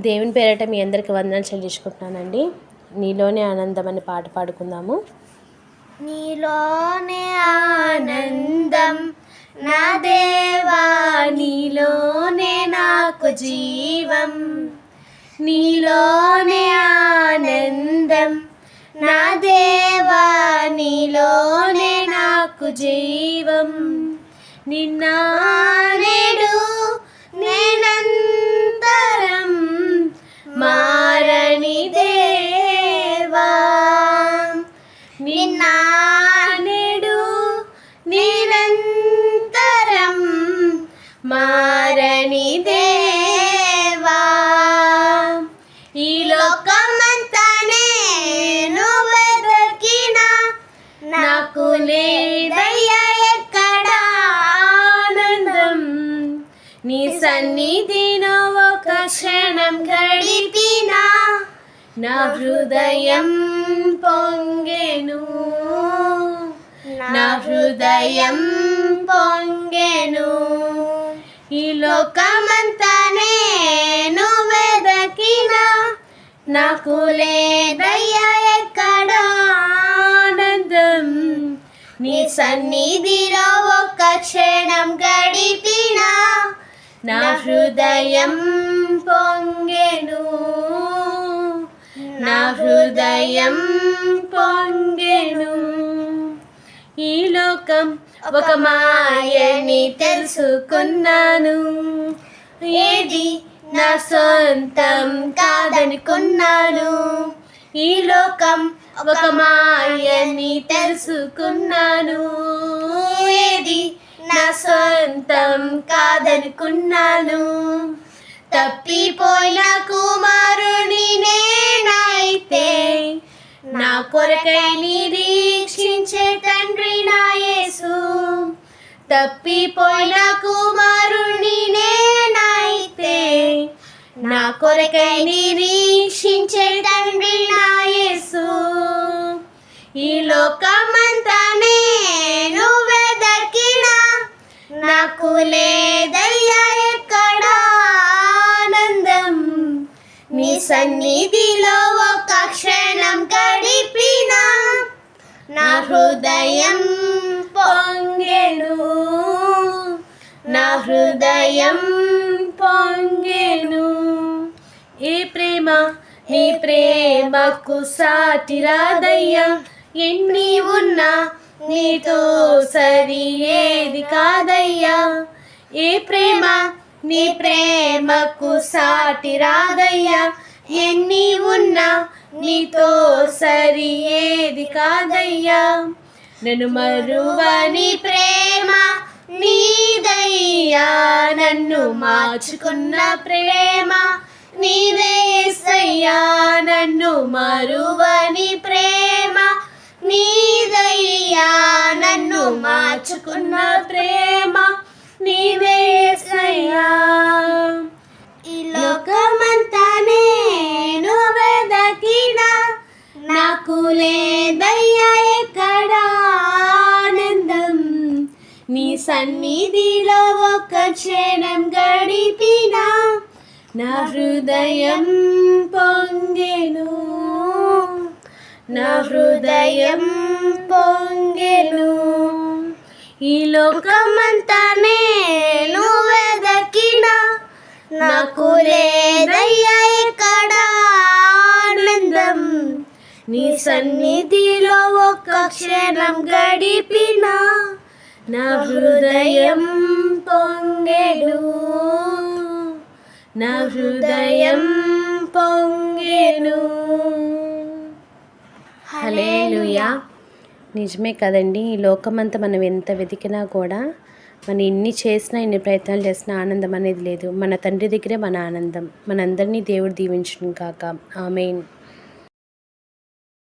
దేవుని పేరట మీ అందరికి వందనాలు చెల్లించుకుంటున్నానండి. నీలోనే ఆనందం అనే పాట పాడుకుందాము. నీలోనే ఆనందం నా దేవా, నీలోనే నాకు జీవం. నీలోనే ఆనందం నా దేవా, నీలోనే నాకు జీవం. నిన్న నేడు నేనంతరం మారని దేవా. నిన్న నేడు నిరంతరం మారని దేవా. ఈ లోకమంతా నేను వెదకినా నాకు లేదయ్యా ఎక్కడ ఆనందం. నీ సన్నిధిలో ఒక క్షణం గడిపినా నా హృదయం పొంగెను, నా హృదయం పొంగెను. ఈ లోకమంతా నేను వెదకినా నాకు లేదయ్యా ఎక్కడ ఆనందం. నీ సన్నిధిలో ఒక క్షణం గడిపినా నా హృదయం పొంగెను, నా హృదయం పొంగెను. ఈ లోకం ఒక మాయని తెలుసుకున్నాను, ఏది నా సొంతం కాదనుకున్నాను. ఈ లోకం ఒక మాయని తెలుసుకున్నాను, ఏది నా సొంతం కాదనుకున్నాను. తప్పిపోయిన కుమారుని నేనైతే నా కొరకై నిరీక్షించే తండ్రి నా యేసు. తప్పిపోయిన కుమారుని నేనైతే నా కొరకై నిరీక్షించే తండ్రి నా యేసు. ఈ లోకమంతా నేను వెదకినా నాకు లేదయ్యా ఎక్కడ ఆనందం. నీ సన్నిధిలో ఒక క్షణం గడిపినా నా హృదయం పొంగెను, నా హృదయం పొంగెను. ఈ ప్రేమ నీ ప్రేమకు సాటి రాదయ్యా, ఎన్ని ఉన్నా నీతో సరి ఏది కాదయ్యా. ఈ ప్రేమ నీ ప్రేమకు సాటి రాదయ్యా, ఎన్ని ఉన్నా నీతో సరి ఏది కాదయ్యా. నన్ను మరువని ప్రేమ నీదయ్యా, నన్ను మార్చుకున్న ప్రేమ నీదే యేసయ్యా. నన్ను మరువని ప్రేమ నీదయ్యా, నన్ను మార్చుకున్న ప్రేమ నీదే యేసయ్యా. ఈ లోకమంతా నేను వెదకినా నాకు లేదయ్యా ఎక్కడ ఆనందం. నీ సన్నిధిలో ఒక క్షణం గడిపినా నా హృదయం పొంగెను, నా హృదయం పొంగెను. ఈ లోకమంతా నేను వెదకినా నాకు లేదయ్యా ఎక్కడ ఆనందం. నీ సన్నిధిలో ఒక క్షణం గడిపినా నా హృదయం పొంగెను, నా హృదయం పొంగెను. హల్లెలూయా. నిజమే కదండి, ఈ లోకమంతా మనం ఎంత వెతికినా కూడా, మనం ఎన్ని చేసినా ఎన్ని ప్రయత్నాలు చేసినా ఆనందం అనేది లేదు. మన తండ్రి దగ్గరే మన ఆనందం. మనందరినీ దేవుడు దీవించును కాక. ఆమేన్.